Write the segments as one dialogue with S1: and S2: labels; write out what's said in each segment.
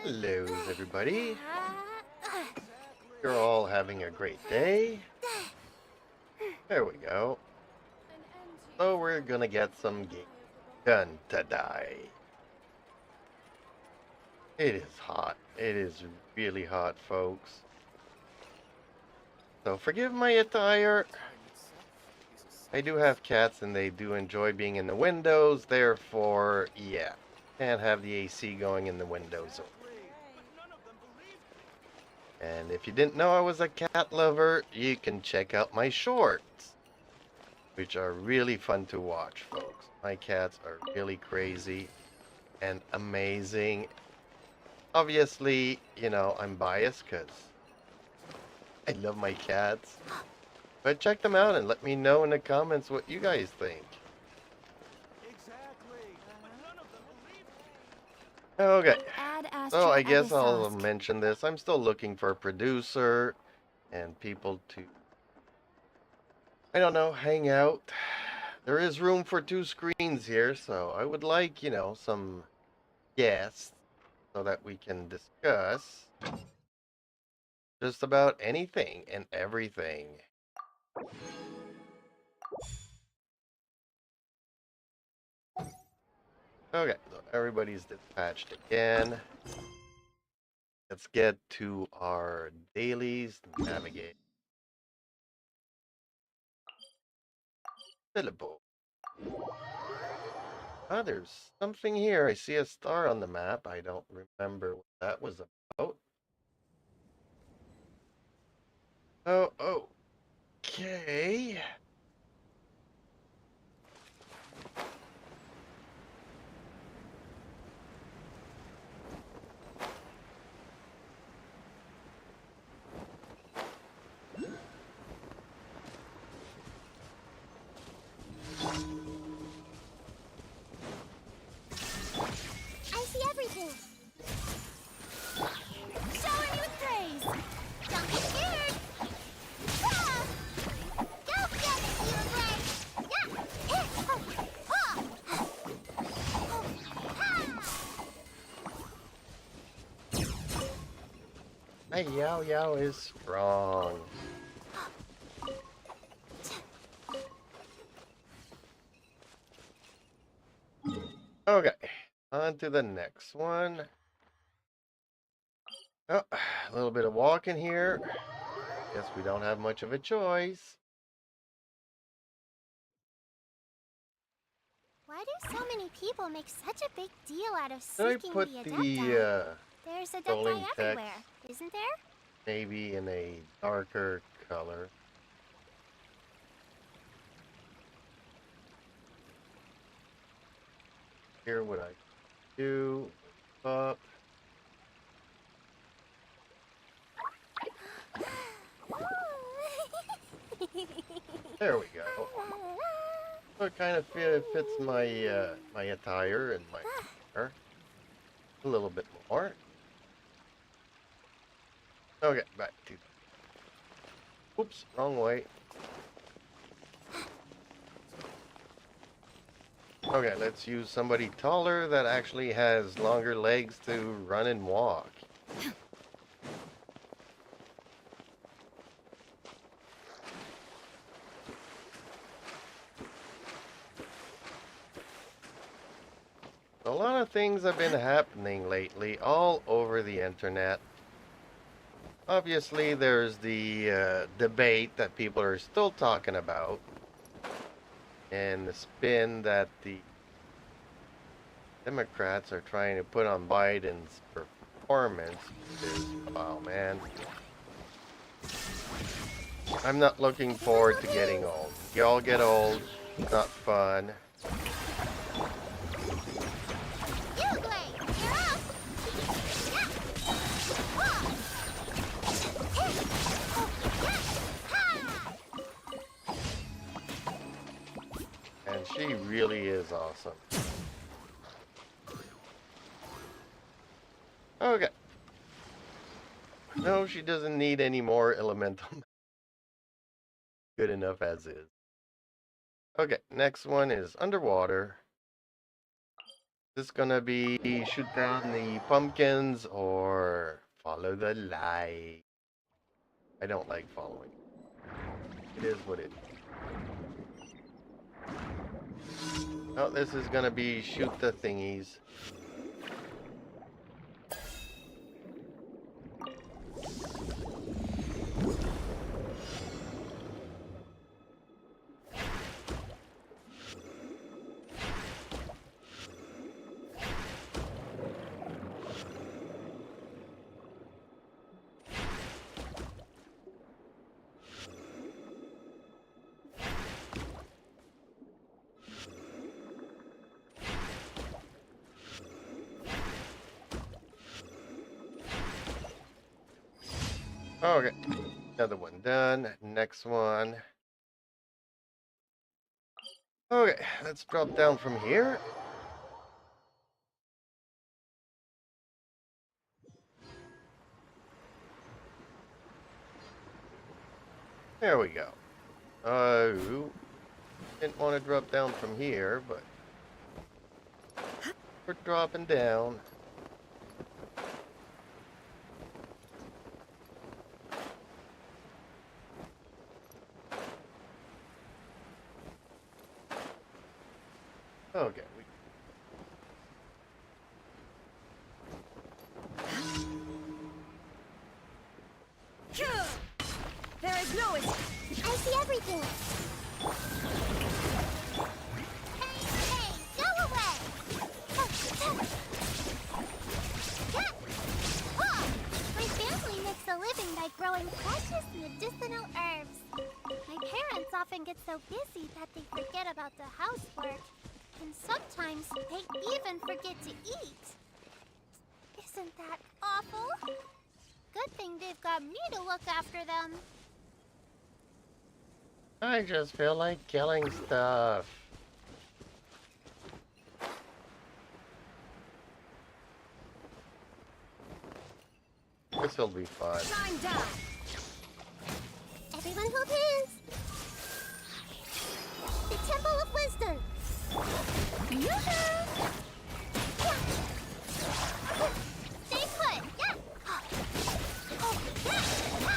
S1: Hello, everybody. You're all having a great day. There we go. So we're gonna get some game done today. It is hot. It is really hot, folks. So forgive my attire. I do have cats and they do enjoy being in the windows. Therefore, yeah, can't have the AC going in the windows. And if you didn't know I was a cat lover, you can check out my shorts, which are really fun to watch, folks. My cats are really crazy and amazing. Obviously, you know, I'm biased because I love my cats. But check them out and let me know in the comments what you guys think. Okay, so I guess I'll mention this. I'm still looking for a producer and people to, I don't know, hang out. There is room for 2 screens here, so I would like, you know, some guests so that we can discuss just about anything and everything. Okay, so everybody's dispatched again. Let's get to our dailies. Navigate. Syllable. Ah, there's something here. I see a star on the map. I don't remember what that was about. Oh, okay.
S2: I see everything. Shower me with praise. Don't be scared. Ah! Go get it, you Blake. Yeah.
S1: My Yao Yao is strong. Okay, on to the next one. Oh, a little bit of walking here. Guess we don't have much of a choice.
S2: Why do so many people make such a big deal out of
S1: Should I
S2: seeking
S1: put
S2: the
S1: the
S2: Adepti? There's
S1: scrolling
S2: Adepti
S1: text
S2: everywhere, isn't there?
S1: maybe in a darker color? Here, what I do, up. There we go. So it kind of fits my my attire and my hair a little bit more. Okay, back to. Oops, wrong way. Okay, let's use somebody taller that actually has longer legs to run and walk. A lot of things have been happening lately all over the internet. Obviously, there's the debate that people are still talking about, and the spin that the Democrats are trying to put on Biden's performance is, wow, man. I'm not looking forward to getting old. Y'all get old, it's not fun. She really is awesome. Okay. No, she doesn't need any more elemental. Good enough as is. Okay, next one is underwater. Is this gonna be shoot down the pumpkins or follow the light? I don't like following. It is what it is. Oh, this is gonna be shoot the thingies. Okay, another one done. Next one. Okay, let's drop down from here. There we go. Didn't want to drop down from here, but we're dropping down. Okay,
S2: There is no escape. I see everything. Hey, go away! My family makes a living by growing precious medicinal herbs. My parents often get so busy that they forget about the housework. And sometimes they even forget to eat. Isn't that awful? Good thing they've got me to look after them.
S1: I just feel like killing stuff. This'll be fun.
S2: Time down. Everyone hold hands. The Temple of Wisdom. Yoo-hoo! Stay put. Yeah. Oh, yeah.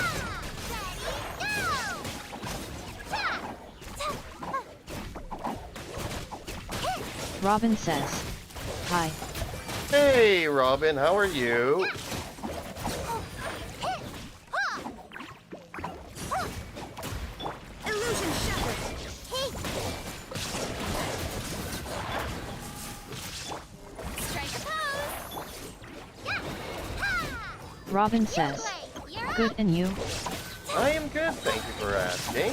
S2: Ah, ready, go. Ta, ta,
S3: Robin says, hi.
S1: Hey, Robin, how are you?
S2: Illusion shattered. Hey. Strike a pose. Yeah. Ha.
S3: Robin says,
S2: Play. You're
S3: good
S2: up.
S3: and you?
S1: I am good, thank you for asking.
S2: Hey,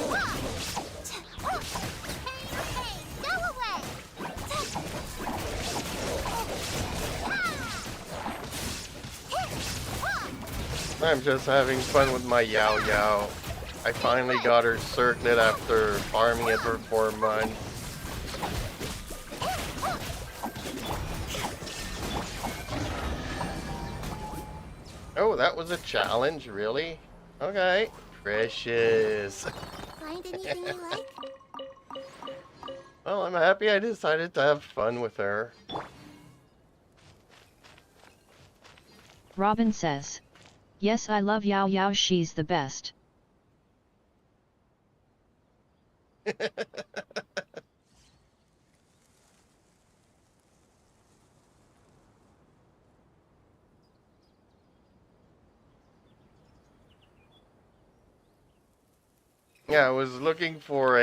S2: go away.
S1: I'm just having fun with my Yao Yao. I finally got her circlet after farming it for 4 months. Oh, that was a challenge, really? Okay. Precious.
S2: Find anything you like?
S1: Well, I'm happy I decided to have fun with her.
S3: Robin says, yes, I love Yao Yao, she's the best.
S1: Yeah, I was looking for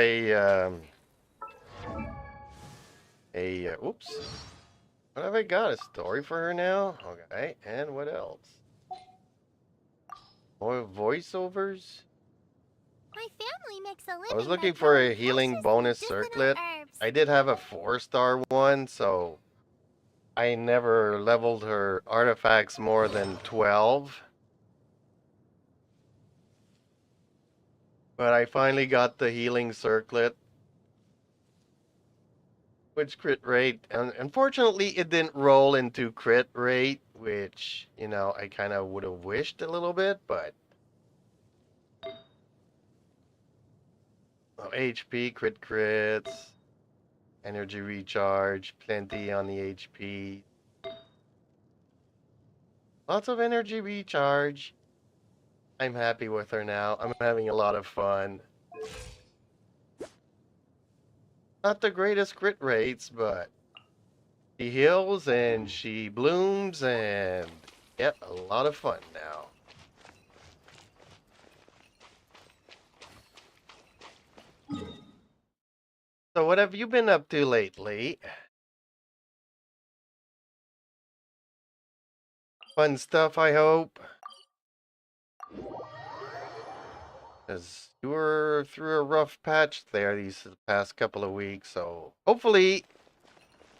S1: oops. What have I got? A story for her now? Okay, and what else? More voiceovers?
S2: My family makes a living
S1: I was
S2: by
S1: looking for a
S2: growing
S1: healing
S2: precious
S1: bonus
S2: medicinal
S1: circlet.
S2: herbs.
S1: I did have a 4-star one, so I never leveled her artifacts more than 12. But I finally got the healing circlet. which crit rate. And unfortunately, it didn't roll into crit rate, which, you know, I kind of would have wished a little bit, but HP, crit crits, energy recharge, plenty on the HP. Lots of energy recharge. I'm happy with her now. I'm having a lot of fun. Not the greatest crit rates, but she heals and she blooms and yep, a lot of fun now. So what have you been up to lately? Fun stuff, I hope. Because you were through a rough patch there these past couple of weeks, so hopefully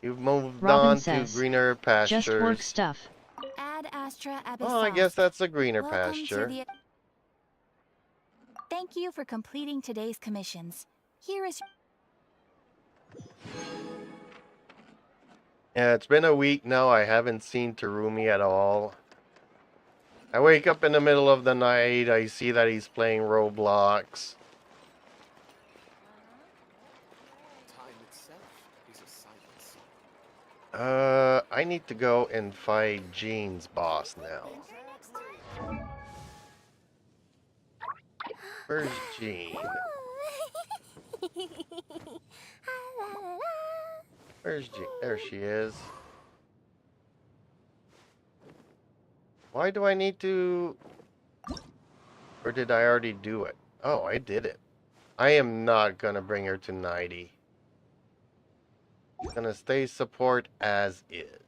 S1: you've moved
S3: Robin
S1: on to
S3: says,
S1: greener
S3: just work
S1: pastures.
S3: stuff.
S4: Ad Astra
S1: Oh, I
S4: Abyssos.
S1: guess that's a greener
S4: Welcome
S1: pasture.
S4: to the... Thank you for completing today's commissions. Here is...
S1: Yeah, it's been a week now. I haven't seen Terumi at all. I wake up in the middle of the night. I see that he's playing Roblox.
S5: Time itself is a silent song.
S1: I need to go and fight Jean's boss now. Where's Jean? Where's Jean? There she is. Why do I need to... Or did I already do it? Oh, I did it. I am not gonna bring her to 90. Gonna stay support as is.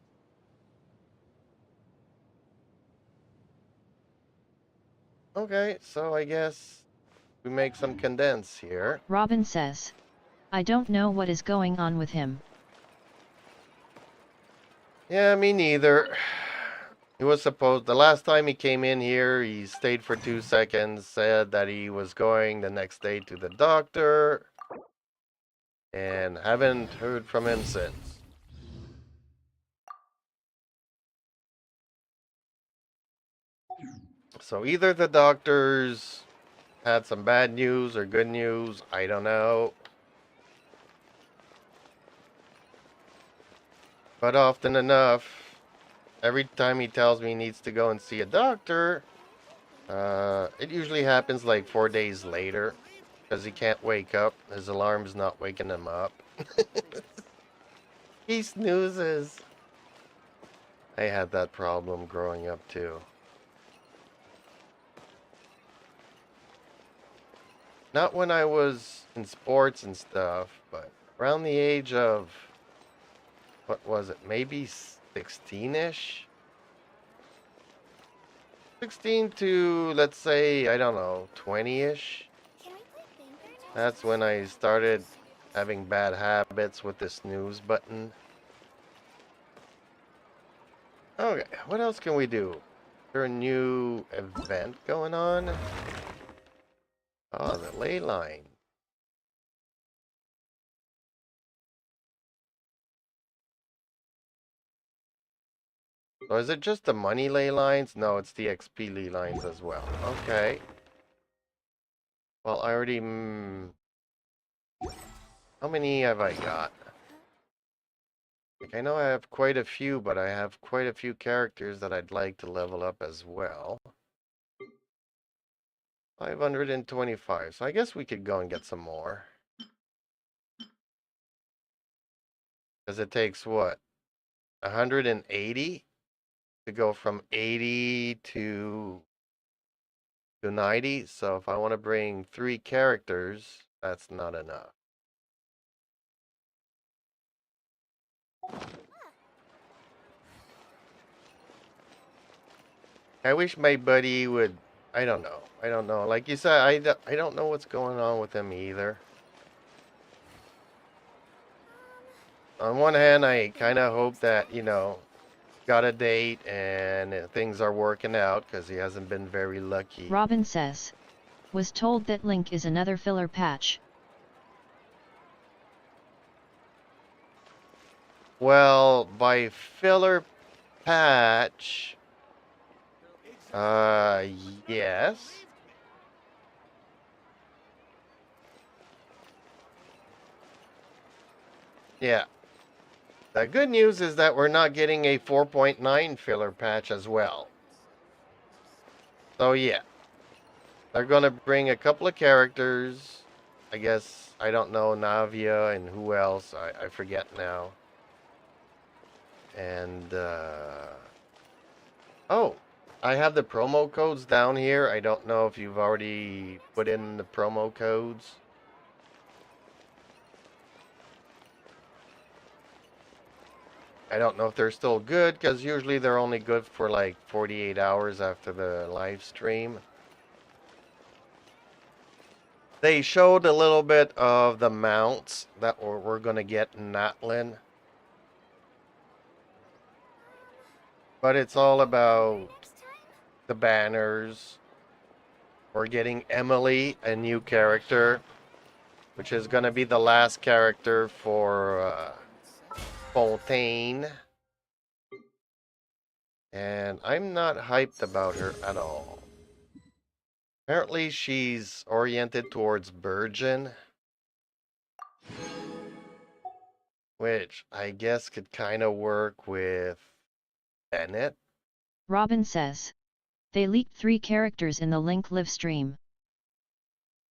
S1: Okay, so I guess we make some condense here.
S3: Robin says, I don't know what is going on with him.
S1: Yeah, me neither. He was supposed, the last time he came in here, he stayed for 2 seconds, said that he was going the next day to the doctor, and haven't heard from him since. So either the doctors had some bad news or good news, I don't know. But often enough, every time he tells me he needs to go and see a doctor, it usually happens like 4 days later because he can't wake up. His alarm's not waking him up. He snoozes. I had that problem growing up too. Not when I was in sports and stuff, but around the age of, what was it, maybe 16-ish? 16 to, let's say, I don't know, 20-ish. That's when I started having bad habits with the snooze button. Okay, what else can we do? Is there a new event going on? Oh, the ley line. So is it just the money ley lines? No, it's the XP ley lines as well. Okay. Well, I already... how many have I got? Like, I know I have quite a few, but I have quite a few characters that I'd like to level up as well. 525. So I guess we could go and get some more. Because it takes, what, 180 to go from 80 to 90. So if I want to bring 3 characters, that's not enough. I wish my buddy would, I don't know. I don't know. Like you said, I don't know what's going on with him either. On one hand, I kind of hope that, you know, got a date and things are working out because he hasn't been very lucky.
S3: Robin says, was told that Link is another filler patch.
S1: Well, by filler patch, yes. Yeah. The good news is that we're not getting a 4.9 filler patch as well. So yeah. They're gonna bring a couple of characters. I guess, I don't know, Navia and who else. I forget now. And, oh, I have the promo codes down here. I don't know if you've already put in the promo codes. I don't know if they're still good, because usually they're only good for like 48 hours after the live stream. They showed a little bit of the mounts that we're going to get in Natlin. But it's all about the banners. We're getting Emily, a new character, which is going to be the last character for Fontaine. And I'm not hyped about her at all. Apparently she's oriented towards Virgin, which I guess could kind of work with Bennett.
S3: Robin says. They leaked 3 characters in the link live stream.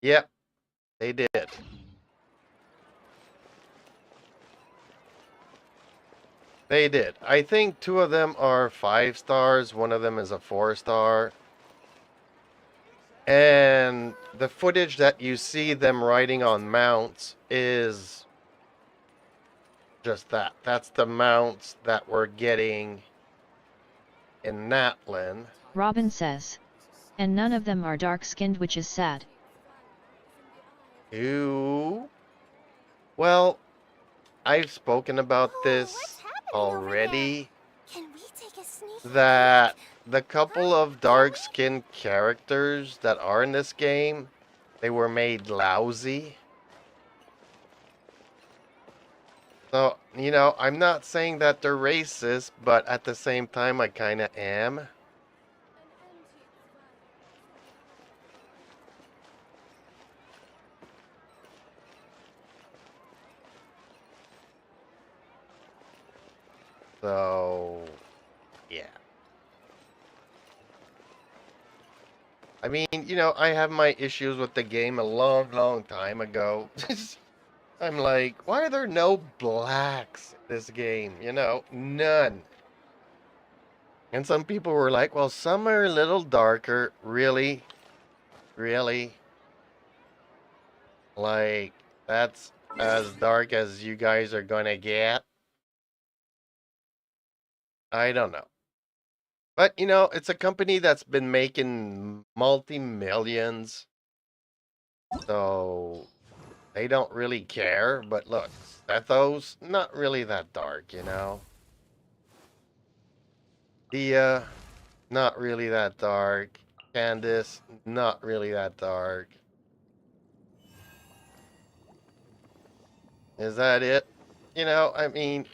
S1: Yep, they did. They did. I think 2 of them are 5 stars, 1 of them is a 4-star. And the footage that you see them riding on mounts is just that. That's the mounts that we're getting in Natlin.
S3: Robin says. And none of them are dark-skinned, which is sad.
S1: Ooh. Well, I've spoken about this already.
S2: Can we take a sneak
S1: That the couple of dark-skinned characters that are in this game, they were made lousy. So, you know, I'm not saying that they're racist, but at the same time, I kind of am. So, yeah. I mean, you know, I have my issues with the game a long, long time ago. I'm like, why are there no blacks in this game? You know, none. And some people were like, well, some are a little darker. Really? Really? Like, that's as dark as you guys are gonna get? I don't know. But, you know, it's a company that's been making multi-millions. So, they don't really care. But look, Stethos, not really that dark, you know? Dia, not really that dark. Candace, not really that dark. Is that it? You know, I mean...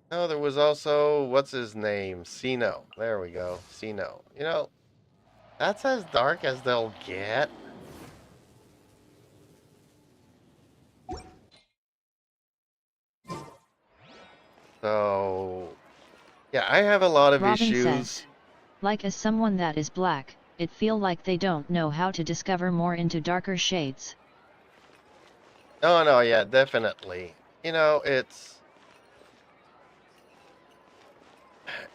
S1: No, there was also, what's his name? Sino. There we go. Sino. You know, that's as dark as they'll get. So, yeah, I have a lot of
S3: Robin
S1: issues.
S3: says. Like as someone that is black, it feel like they don't know how to discover more into darker shades.
S1: Oh, no, yeah, definitely. You know, it's...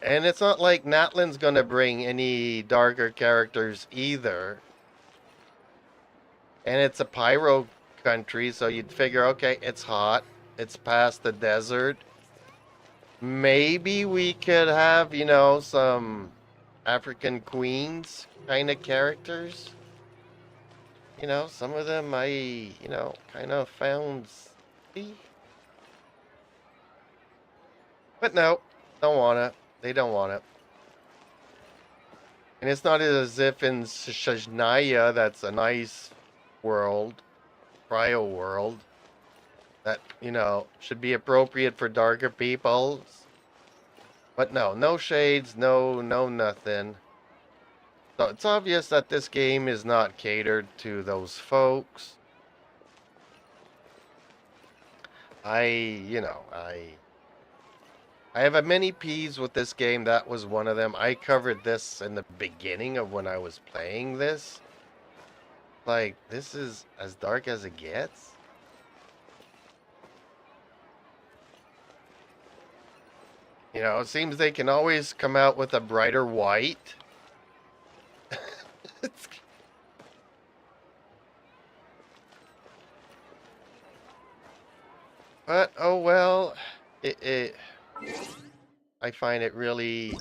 S1: And it's not like Natlin's gonna bring any darker characters either. And it's a pyro country, so you'd figure, okay, it's hot. It's past the desert. Maybe we could have, you know, some African queens kind of characters. You know, some of them I, you know, kind of found. But no, don't want it. They don't want it. And it's not as if in Shajnaya, that's a nice world, cryo world. that, should be appropriate for darker peoples. But no shades, no nothing. So it's obvious that this game is not catered to those folks. I have a many peeves with this game. That was one of them. I covered this in the beginning of when I was playing this. Like, this is as dark as it gets. It seems they can always come out with a brighter white. But, oh well. I find it really...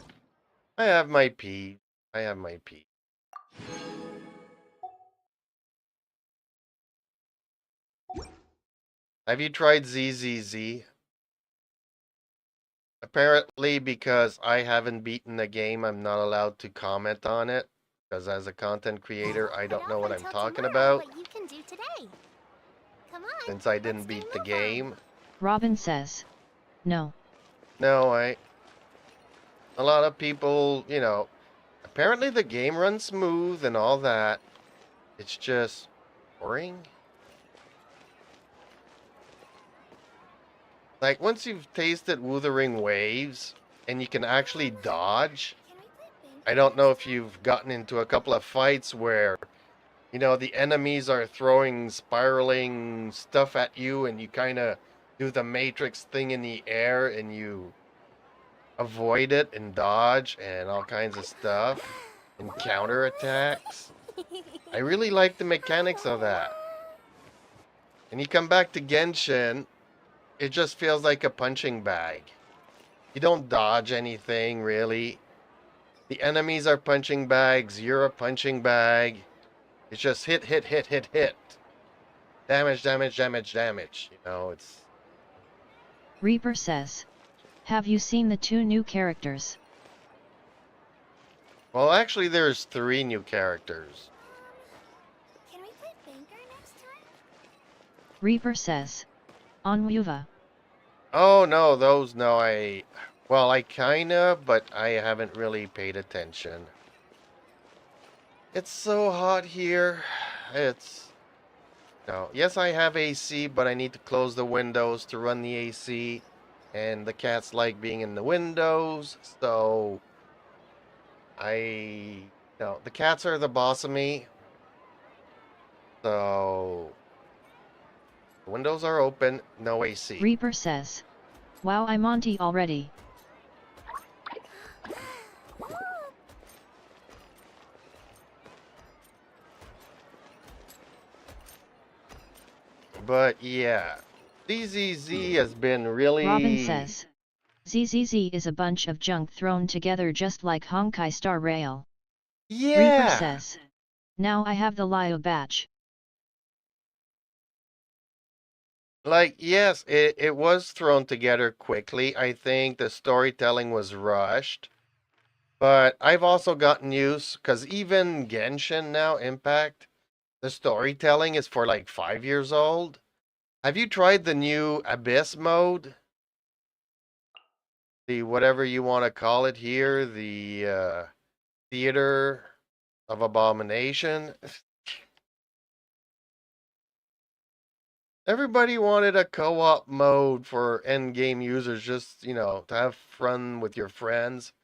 S1: I have my pee. Have you tried ZZZ? Apparently, because I haven't beaten the game, I'm not allowed to comment on it. Because as a content creator, I don't know what I'm talking about.
S2: What you can do today. Come on,
S1: since I didn't beat the game.
S3: Robin says. No.
S1: No, a lot of people, apparently the game runs smooth and all that. It's just boring. Like, once you've tasted Wuthering Waves, and you can actually dodge, I don't know if you've gotten into a couple of fights where, the enemies are throwing spiraling stuff at you, and you kind of do the Matrix thing in the air, and you avoid it and dodge and all kinds of stuff, and counter attacks. I really like the mechanics of that. And you come back to Genshin, it just feels like a punching bag. You don't dodge anything, really. The enemies are punching bags, you're a punching bag. It's just hit. Damage. It's...
S3: Reaper says. Have you seen the 2 new characters?
S1: Well, actually, there's 3 new characters.
S2: Can we play Banker next time?
S3: Reaper says. Onwuva.
S1: Oh, no, those, no, I kinda, but I haven't really paid attention. It's so hot here. Yes, I have AC, but I need to close the windows to run the AC. And the cats like being in the windows, so the cats are the boss of me. So, the windows are open, no AC.
S3: Reaper says. Wow, I'm Monty already.
S1: But yeah, ZZZ has been really...
S3: Robin says. ZZZ is a bunch of junk thrown together just like Honkai Star Rail.
S1: Yeah!
S3: Reaper says. Now I have the Lio batch.
S1: Like, yes, it was thrown together quickly. I think the storytelling was rushed. But I've also gotten used, because even Genshin now, Impact, the storytelling is for like 5 years old. Have you tried the new Abyss mode? The whatever you want to call it here, the Theater of Abomination. Everybody wanted a co-op mode for endgame users, just, to have fun with your friends.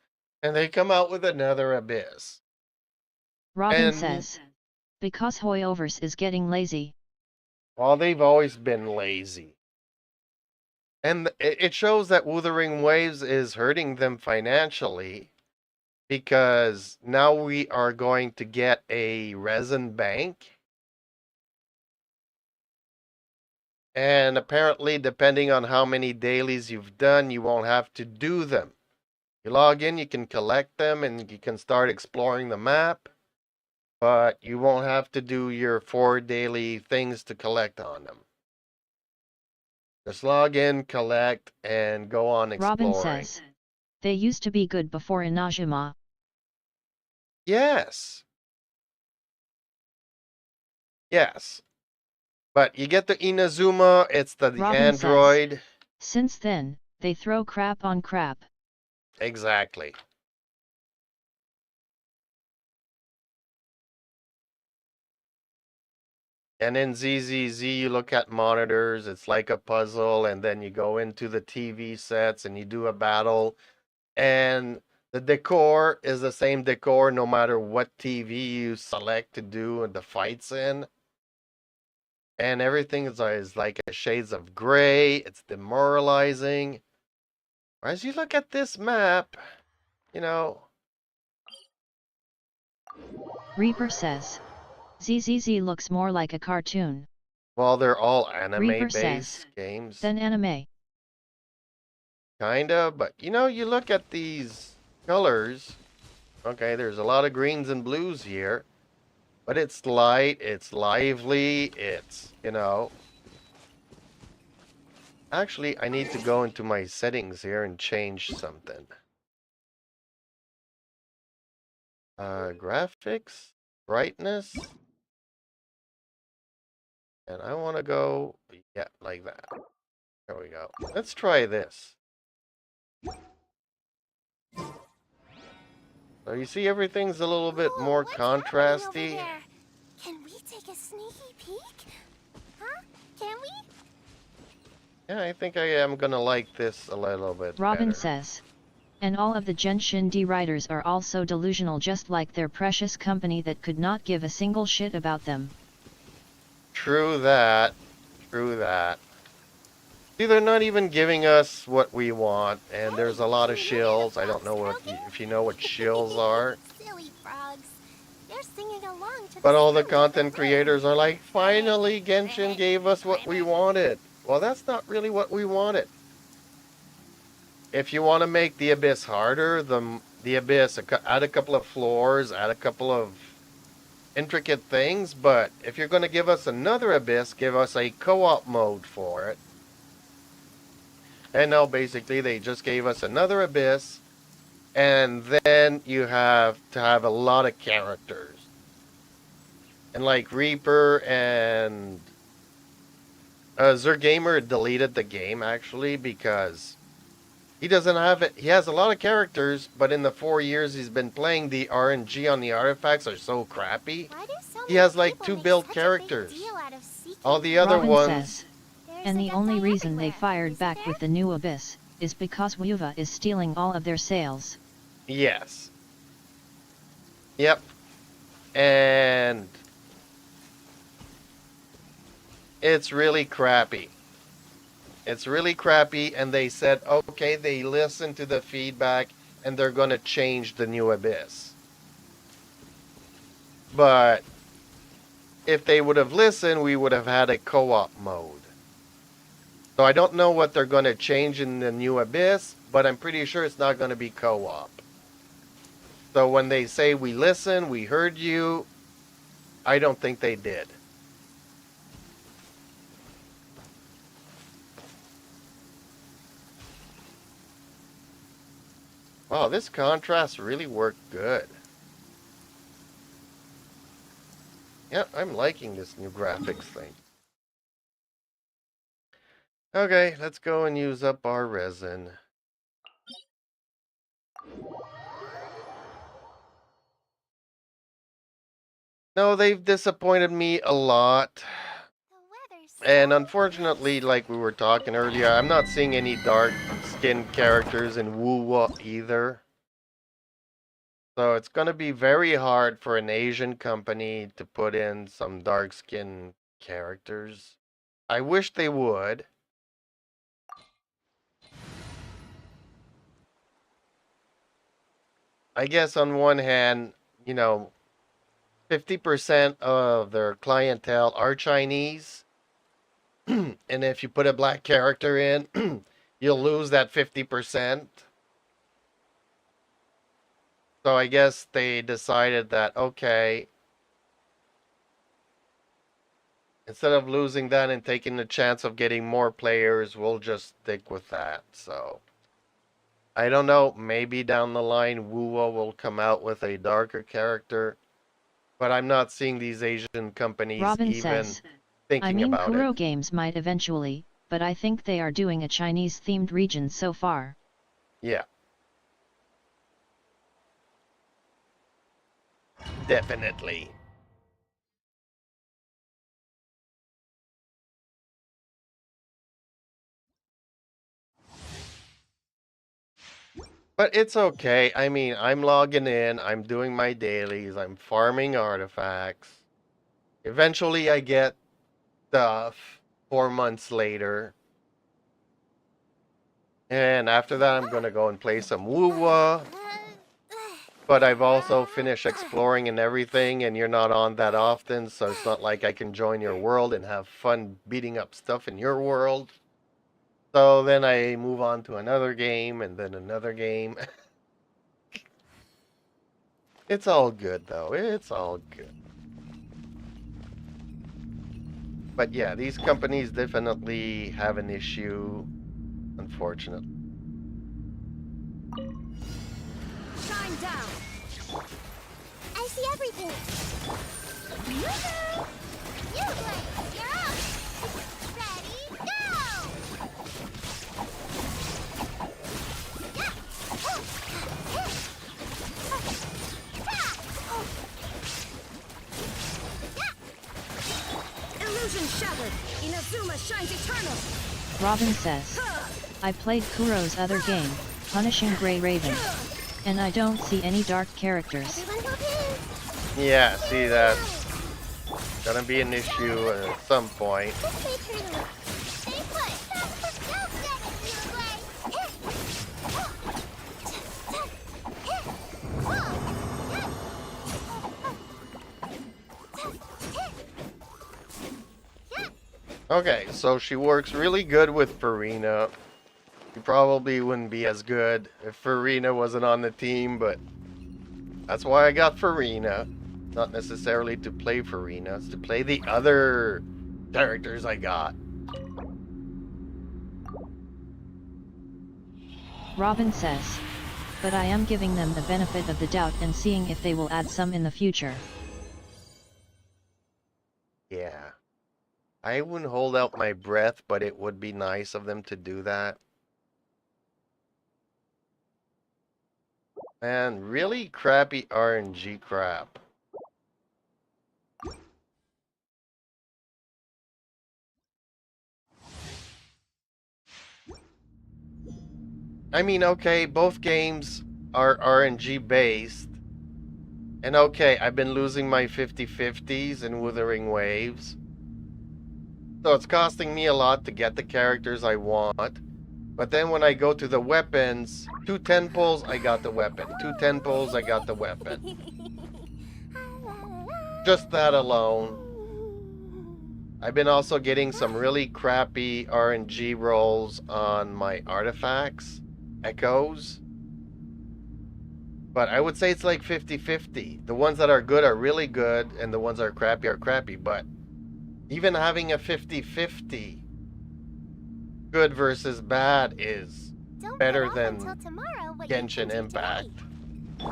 S1: And they come out with another Abyss.
S3: Robin says. Because Hoyoverse is getting lazy.
S1: Well, they've always been lazy. And it shows that Wuthering Waves is hurting them financially, because now we are going to get a resin bank. And apparently, depending on how many dailies you've done, you won't have to do them. You log in, you can collect them, and you can start exploring the map. But you won't have to do your 4 daily things to collect on them. Just log in, collect, and go on exploring.
S3: Robin says. They used to be good before Inajima.
S1: Yes. Yes. But you get the Inazuma, it's the
S3: Robin says,
S1: android.
S3: since then, they throw crap on crap.
S1: Exactly. And in ZZZ, you look at monitors, it's like a puzzle, and then you go into the TV sets and you do a battle. And the decor is the same decor no matter what TV you select to do the fights in. And everything is like a shades of gray. It's demoralizing. As you look at this map, you know.
S3: Reaper says, ZZZ looks more like a cartoon.
S1: Well, they're all
S3: Reaper
S1: anime-based
S3: says,
S1: games.
S3: then anime.
S1: Kinda, but you know, you look at these colors. Okay, there's a lot of greens and blues here. But it's light, it's lively, it's, you know. Actually, I need to go into my settings here and change something. Graphics, brightness. And I want to go, yeah, like that. There we go. Let's try this. So you see everything's a little bit more
S2: What's happening over
S1: contrasty.
S2: there? Can we take a sneaky peek? Huh? Can we?
S1: Yeah, I think I am gonna like this a little bit
S3: Robin
S1: better.
S3: says, and all of the Genshin D writers are also delusional just like their precious company that could not give a single shit about them.
S1: True that. True that. See, they're not even giving us what we want, and there's a lot of shills. I don't know what if you know what shills are.
S2: Silly frogs. They're singing along to
S1: But all the
S2: song with
S1: content
S2: birds.
S1: creators are like, finally Genshin gave us what we wanted. Well, that's not really what we wanted. If you want to make the Abyss harder, the Abyss, add a couple of floors, add a couple of intricate things, but if you're going to give us another Abyss, give us a co-op mode for it. And now basically they just gave us another Abyss, and then you have to have a lot of characters. And like Reaper and Zergamer deleted the game actually because he doesn't have it. He has a lot of characters, but in the 4 years he's been playing, the RNG on the artifacts are so crappy.
S2: Why do so
S1: He
S2: many
S1: has like
S2: people
S1: 2
S2: make
S1: build
S2: such a big
S1: characters.
S2: deal out of seeking
S1: All the other
S3: Robin
S1: ones.
S3: says,
S2: There's
S3: and
S2: a
S3: the
S2: good
S3: only
S2: guy
S3: reason they
S2: everywhere,
S3: fired
S2: isn't
S3: back
S2: there?
S3: with the new Abyss is because Wuva is stealing all of their sales.
S1: Yes. Yep. And it's really crappy. It's really crappy, and they said, okay, they listened to the feedback, and they're going to change the new Abyss. But if they would have listened, we would have had a co-op mode. So I don't know what they're going to change in the new Abyss, but I'm pretty sure it's not going to be co-op. So when they say we listen, we heard you, I don't think they did. Wow, this contrast really worked good. Yeah, I'm liking this new graphics thing. Okay, let's go and use up our resin. No, they've disappointed me a lot.
S2: The weather's
S1: And
S2: so
S1: unfortunately, like we were talking earlier, I'm not seeing any dark skinned characters in Wuwa either. So it's going to be very hard for an Asian company to put in some dark skinned characters. I wish they would. I guess on one hand, you know, 50% of their clientele are Chinese. And if you put a black character in, you'll lose that 50%. So I guess they decided that, okay, instead of losing that and taking the chance of getting more players, we'll just stick with that. So I don't know, maybe down the line Wuwa will come out with a darker character, but I'm not seeing these Asian companies
S3: Robin
S1: even
S3: says,
S1: thinking
S3: I mean,
S1: about
S3: Kuro
S1: it.
S3: Games might eventually, but I think they are doing a Chinese-themed region so far.
S1: Yeah. Definitely. But it's okay. I mean, I'm logging in, I'm doing my dailies, I'm farming artifacts. Eventually I get stuff 4 months later. And after that I'm gonna go and play some Woo-Wah. But I've also finished exploring and everything, and you're not on that often, so it's not like I can join your world and have fun beating up stuff in your world. So then I move on to another game, and then another game. It's all good, though. It's all good. But yeah, these companies definitely have an issue, unfortunately.
S2: Shine down. I see everything. Yoo-hoo! You play. You're up. Ready, go! Yeah. Oh.
S6: Illusion shattered. Inazuma shines eternal.
S3: Robin says, I played Kuro's other game, Punishing Grey Raven, and I don't see any dark characters.
S2: Everyone go in.
S1: Yeah, see, that's gonna be an issue at some point.
S2: Just stay turtle. Stay put. Don't get you away.
S1: Okay, so she works really good with Farina. She probably wouldn't be as good if Farina wasn't on the team, but that's why I got Farina. Not necessarily to play Farina, it's to play the other characters I got.
S3: Robin says, but I am giving them the benefit of the doubt and seeing if they will add some in the future.
S1: Yeah. I wouldn't hold out my breath, but it would be nice of them to do that. Man, really crappy RNG crap. I mean, okay, both games are RNG based. And okay, I've been losing my 50/50s in Wuthering Waves. So it's costing me a lot to get the characters I want. But then when I go to the weapons, 2 10 pulls, I got the weapon. 2 10 pulls, I got the weapon. Just that alone. I've been also getting some really crappy RNG rolls on my artifacts, echoes. But I would say it's like 50/50. The ones that are good are really good, and the ones that are crappy. But even having a 50/50, good versus bad, is
S2: Don't
S1: better
S2: get off
S1: than
S2: until tomorrow what you
S1: Genshin
S2: can do
S1: Impact.
S2: today.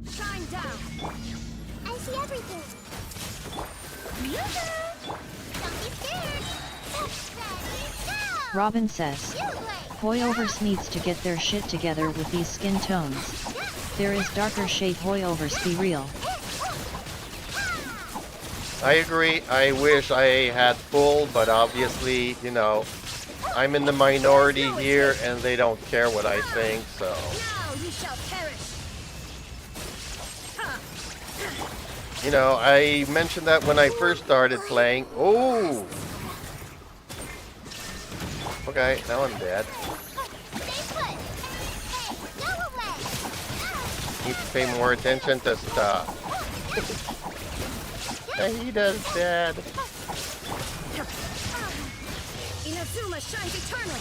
S6: Shine down.
S2: I see everything. Yoo-hoo! Don't be scared. Ready, go!
S3: Robin says,
S2: You play.
S3: Hoyoverse needs to get their shit together with these skin tones. There is darker shade Hoyoverse, be real.
S1: I agree. I wish I had full, but obviously, you know, I'm in the minority here and they don't care what I think, so.
S6: Now you shall perish.
S1: You know, I mentioned that when I first started playing. Oh! Okay, now I'm dead.
S2: Stay put. Hey, go away.
S1: Need to pay more attention to stuff. Aida's dead.
S6: Inazuma shines eternal.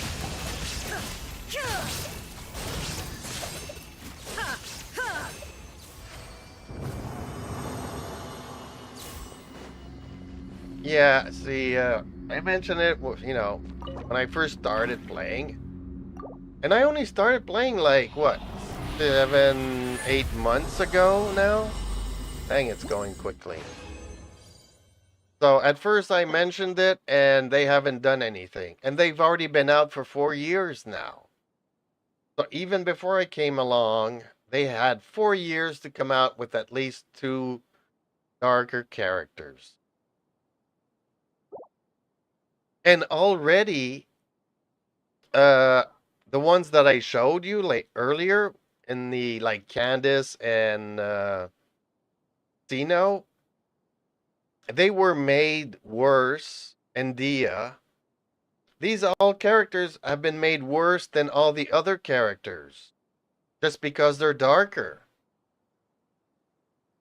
S1: Yeah, see, I mentioned it, you know, when I first started playing. And I only started playing like, what, 7, 8 months ago now? Dang, it's going quickly. So at first I mentioned it and they haven't done anything. And they've already been out for 4 years now. So even before I came along, they had 4 years to come out with at least 2 darker characters. And already, the ones that I showed you like earlier in the like Candace and Dino, they were made worse. And Dia, these all characters have been made worse than all the other characters, just because they're darker.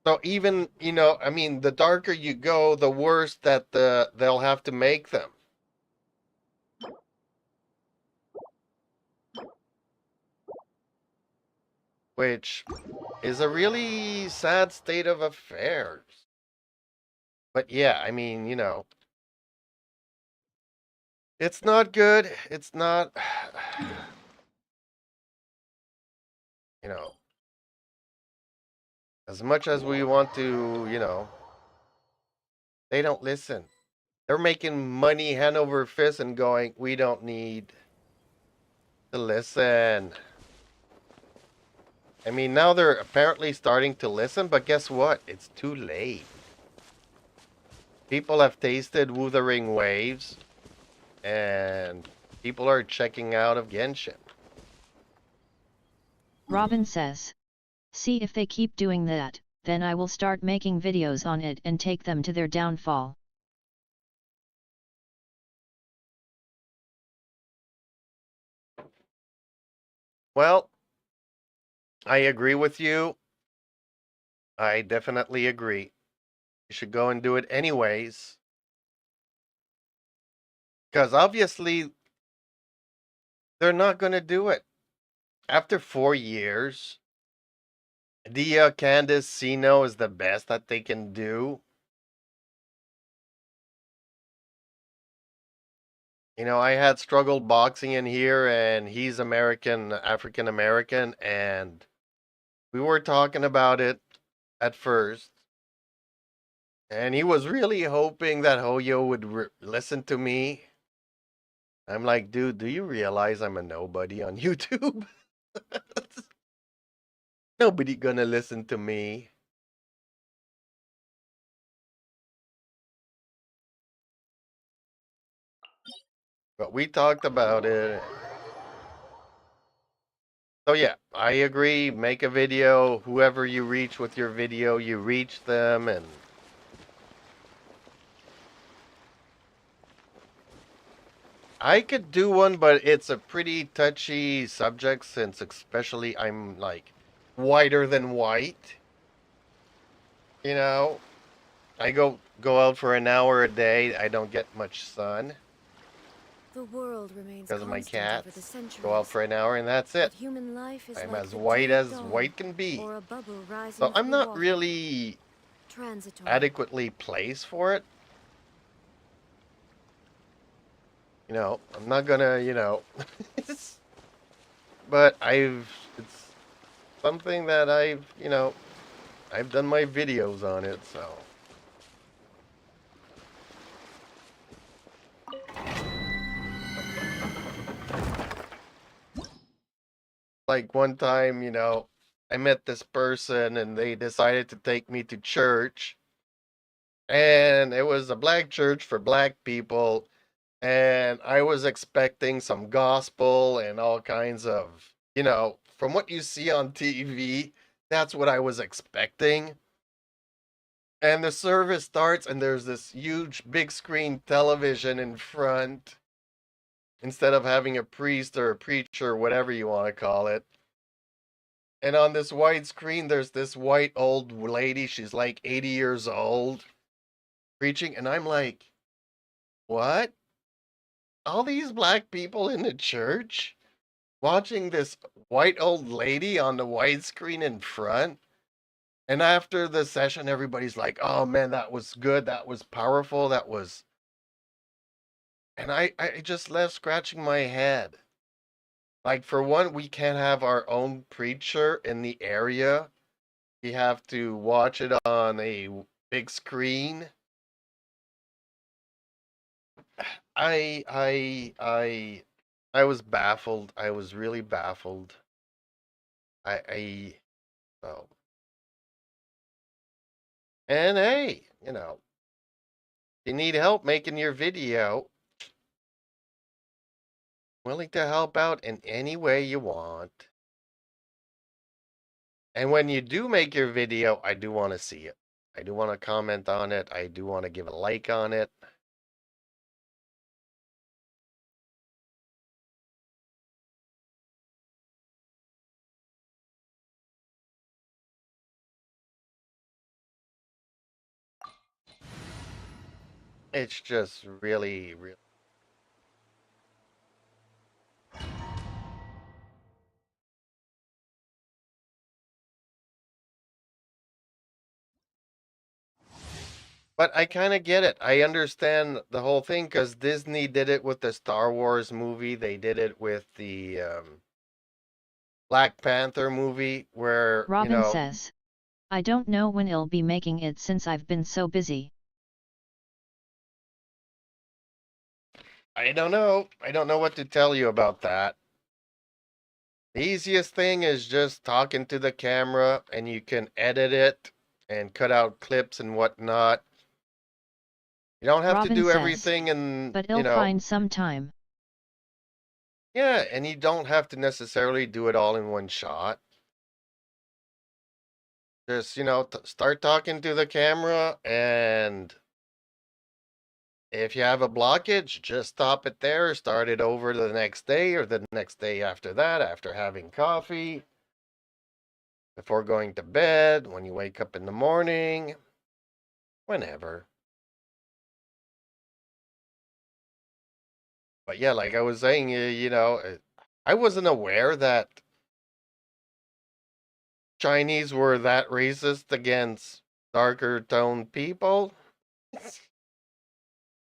S1: So even, I mean, the darker you go, the worse that they'll have to make them. Which is a really sad state of affairs. But yeah, I mean, it's not good. It's not, you know, as much as we want to, they don't listen. They're making money hand over fist and going, we don't need to listen. I mean, now they're apparently starting to listen, but guess what? It's too late. People have tasted Wuthering Waves, and people are checking out of Genshin.
S3: Robin says, see if they keep doing that, then I will start making videos on it and take them to their downfall.
S1: Well, I agree with you. I definitely agree. You should go and do it anyways. Because obviously, they're not going to do it. After 4 years, Dia, Candace, Sino is the best that they can do. I had struggled boxing in here, and he's American, African American, and we were talking about it at first. And he was really hoping that Hoyo would listen to me. I'm like, dude, do you realize I'm a nobody on YouTube? Nobody gonna listen to me. But we talked about it. So yeah, I agree. Make a video. Whoever you reach with your video, you reach them. And I could do one, but it's a pretty touchy subject, since especially I'm like whiter than white. I go out for an hour a day. I don't get much sun
S6: The world remains
S1: because of my
S6: constant over the
S1: cats.
S6: centuries.
S1: Go out for an hour and that's it.
S6: But human life is
S1: I'm
S6: like
S1: as
S6: the
S1: white
S6: day of
S1: as
S6: dawn,
S1: white can be.
S6: or a bubble rising
S1: So I'm
S6: through
S1: not
S6: water.
S1: really
S6: Transitory.
S1: adequately placed for it. I'm not gonna, but it's something that I've done my videos on it, so. Like one time, I met this person and they decided to take me to church. And it was a black church for black people. And I was expecting some gospel and all kinds of, from what you see on TV, that's what I was expecting. And the service starts, and there's this huge big screen television in front, instead of having a priest or a preacher, whatever you want to call it. And on this white screen, there's this white old lady. She's like 80 years old, preaching. And I'm like, what? All these black people in the church watching this white old lady on the white screen in front? And after the session, everybody's like, oh man, that was good. That was powerful. That was. And I just left scratching my head. Like, for one, we can't have our own preacher in the area. We have to watch it on a big screen. I was baffled. I was really baffled. Oh. And hey, you know, you need help making your video, willing to help out in any way you want. And when you do make your video, I do want to see it. I do want to comment on it. I do want to give a like on it. It's just really, really. But I kind of get it. I understand the whole thing because Disney did it with the Star Wars movie. They did it with the Black Panther movie where,
S3: Robin says, I don't know when I'll be making it since I've been so busy.
S1: I don't know. I don't know what to tell you about that. The easiest thing is just talking to the camera and you can edit it and cut out clips and whatnot. You don't have
S3: Robin
S1: to do
S3: says,
S1: everything and,
S3: but I'll find some time.
S1: Yeah, and you don't have to necessarily do it all in one shot. Just, start talking to the camera, and if you have a blockage, just stop it there, start it over the next day or the next day after that, after having coffee, before going to bed, when you wake up in the morning, whenever. But yeah, like I was saying, I wasn't aware that Chinese were that racist against darker toned people.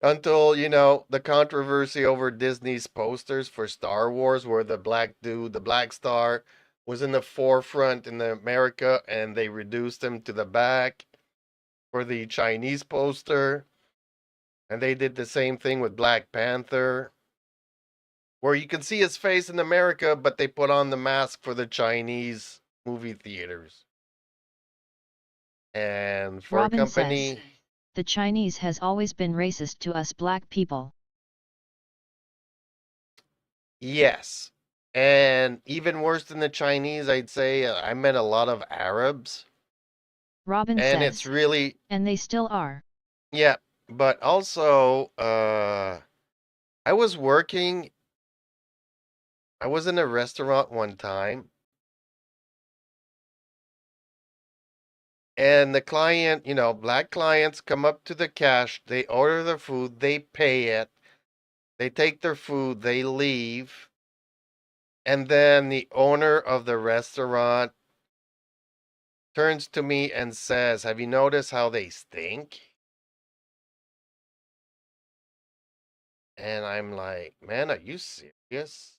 S1: Until, the controversy over Disney's posters for Star Wars, where the black dude, the Black Star, was in the forefront in America, and they reduced him to the back for the Chinese poster. And they did the same thing with Black Panther, where you can see his face in America, but they put on the mask for the Chinese movie theaters. And for
S3: Robin
S1: a company...
S3: says, the Chinese has always been racist to us black people.
S1: Yes. And even worse than the Chinese, I'd say I met a lot of Arabs.
S3: Robin
S1: and
S3: says,
S1: it's really...
S3: And they still are.
S1: Yeah, but also, I was in a restaurant one time, and the client, black clients come up to the cash, they order their food, they pay it, they take their food, they leave, and then the owner of the restaurant turns to me and says, "Have you noticed how they stink?" And I'm like, "Man, are you serious?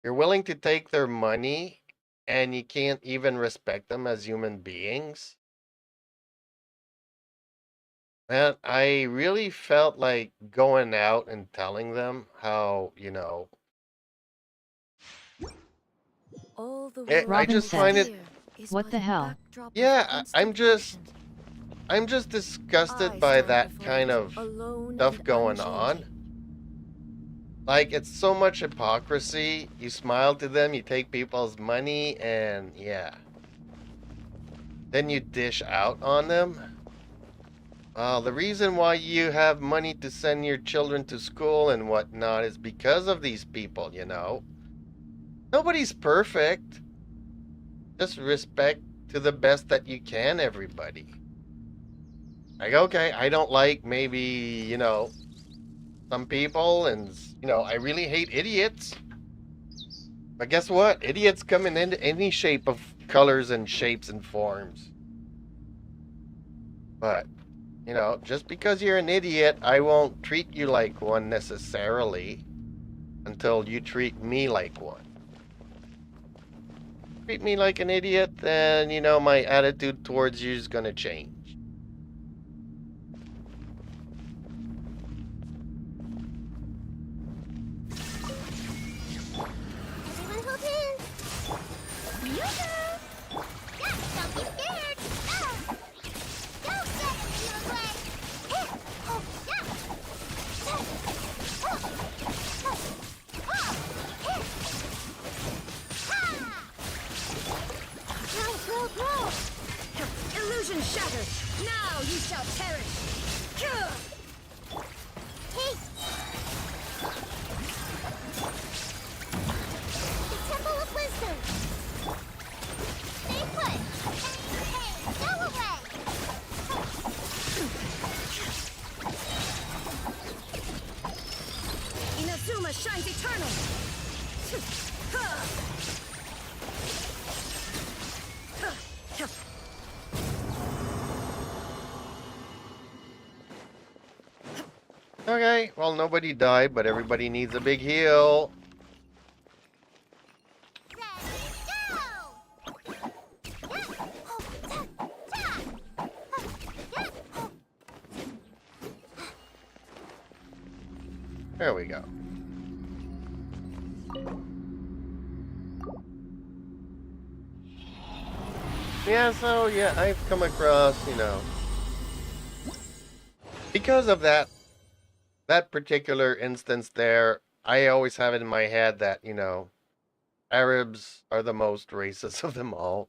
S1: You're willing to take their money and you can't even respect them as human beings?" Man, I really felt like going out and telling them how,
S6: All the
S1: I
S3: Robin
S1: just
S3: says,
S1: find it...
S3: What the hell?
S1: Yeah, I'm just disgusted by that kind of stuff going on. Like, it's so much hypocrisy. You smile to them, you take people's money, and yeah. Then you dish out on them. The reason why you have money to send your children to school and whatnot is because of these people, Nobody's perfect. Just respect to the best that you can, everybody. Like, okay, I don't like maybe, some people, and, I really hate idiots. But guess what? Idiots come in any shape of colors and shapes and forms. But, just because you're an idiot, I won't treat you like one necessarily until you treat me like one. Treat me like an idiot, then, my attitude towards you is gonna change.
S6: shall perish.
S2: Take! The Temple of Wisdom! Stay put! Hey, go away!
S6: Inazuma shines eternal.
S1: Okay, well, nobody died, but everybody needs a big heal.
S2: Ready, go!
S1: There we go. Yeah, so, yeah, I've come across, you know, because of that particular instance there, I always have it in my head that, you know, Arabs are the most racist of them all.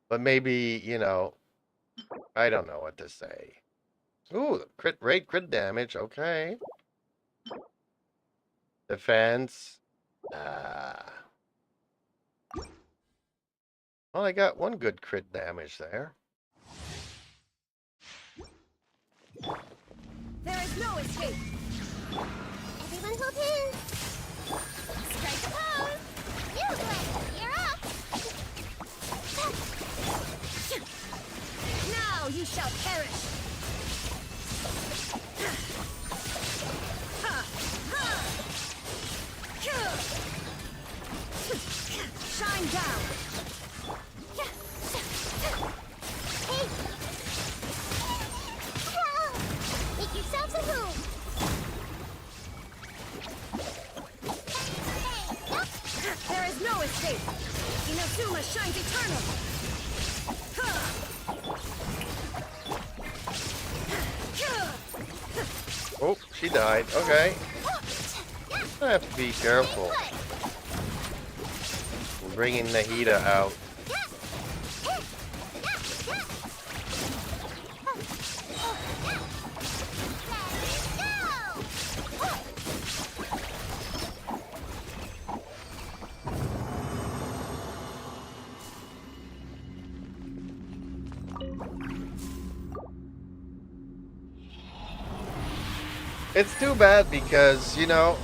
S1: But maybe, you know, I don't know what to say. Ooh, crit rate, crit damage, okay. Defense. Well, I got one good crit damage there.
S6: There is no escape.
S2: Everyone hold hands! Strike the pose! You, Blake, you're up!
S6: Now you shall perish. Shine down.
S2: Hey! Make yourselves at home!
S6: There is no escape. Inazuma shines eternal.
S1: Oh, she died. Okay. I have to be careful. I'm bringing Nahida out. It's too bad because, you know,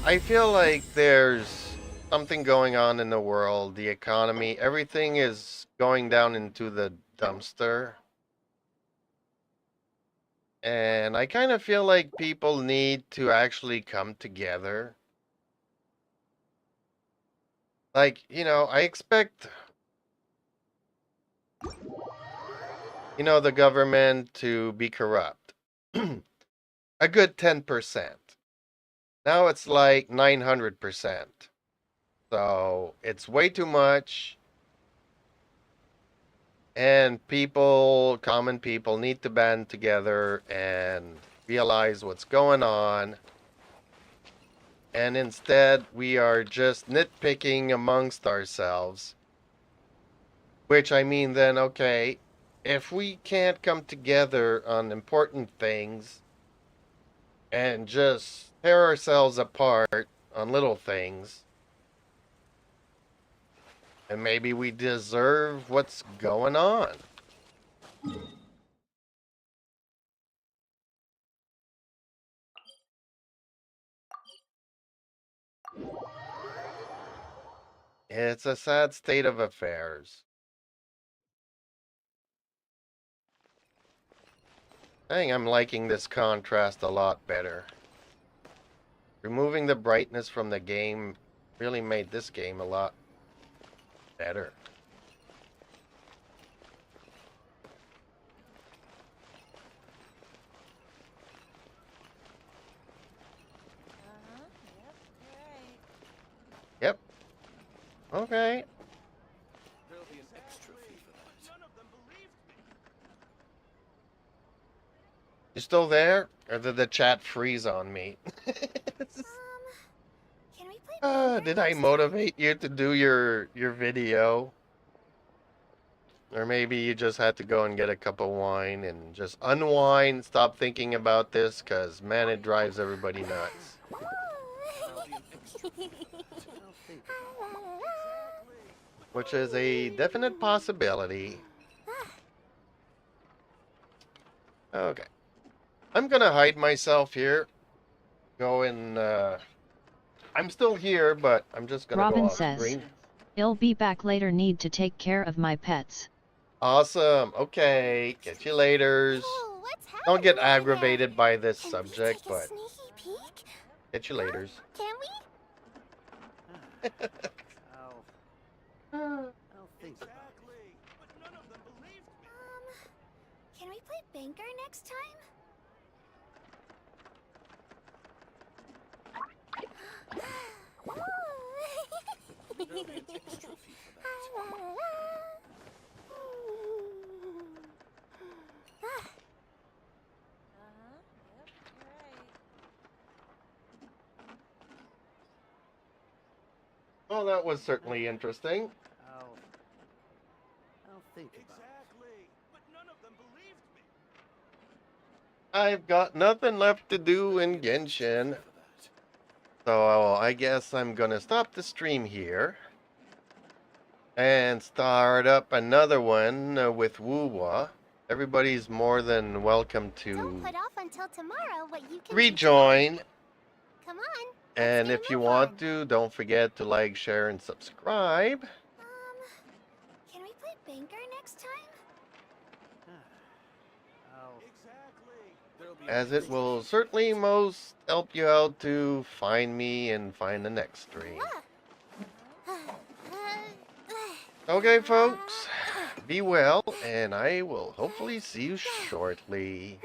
S1: I feel like there's something going on in the world, the economy, everything is going down into the dumpster. And I kind of feel like people need to actually come together. Like, you know, I expect, you know, the government to be corrupt. A good 10%. Now it's like 900%. So it's way too much. And people, common people, need to band together and realize what's going on. And instead, we are just nitpicking amongst ourselves. Which I mean then, okay, if we can't come together on important things and just tear ourselves apart on little things, and maybe we deserve what's going on. It's a sad state of affairs. I think I'm liking this contrast a lot better. Removing the brightness from the game really made this game a lot better. Yep. Okay.
S5: There'll be an extra fee for that.
S1: You still there? Or did the chat freeze on me?
S2: Can we play
S1: Did I motivate you to do your video? Or maybe you just had to go and get a cup of wine and just unwind, stop thinking about this, because man, it drives everybody nuts. Which is a definite possibility. Okay. I'm gonna hide myself here. Go and, I'm still here, but I'm just gonna go
S3: Robin
S1: off
S3: says,
S1: screen.
S3: "I'll be back later. Need to take care of my pets."
S1: Awesome. Okay. Catch you laters.
S2: Oh, what's happening
S1: Don't get
S2: over there?
S1: aggravated by this
S2: Can
S1: subject,
S2: we take a
S1: but
S2: sneaky peek?
S1: catch you laters.
S2: Can we?
S5: I'll think about it. But none of them believed me.
S2: Can we play banker next time?
S5: There'll be an extra fee for that.
S1: Well, that was certainly interesting.
S5: I'll think about it. Exactly. But none of them believed me.
S1: I've got nothing left to do in Genshin. So I guess I'm gonna stop the stream here. And start up another one with Woowa. Everybody's more than welcome
S2: Don't
S1: to
S2: put off until tomorrow what you can
S1: rejoin.
S2: do. Come on.
S1: And
S2: let's
S1: if
S2: get a
S1: you
S2: move
S1: want
S2: on.
S1: to, don't forget to like, share, and subscribe.
S2: Can we play banker next time?
S5: Exactly. There'll be
S1: As it will certainly most help you out to find me and find the next stream. Okay, folks. Be well, and I will hopefully see you shortly.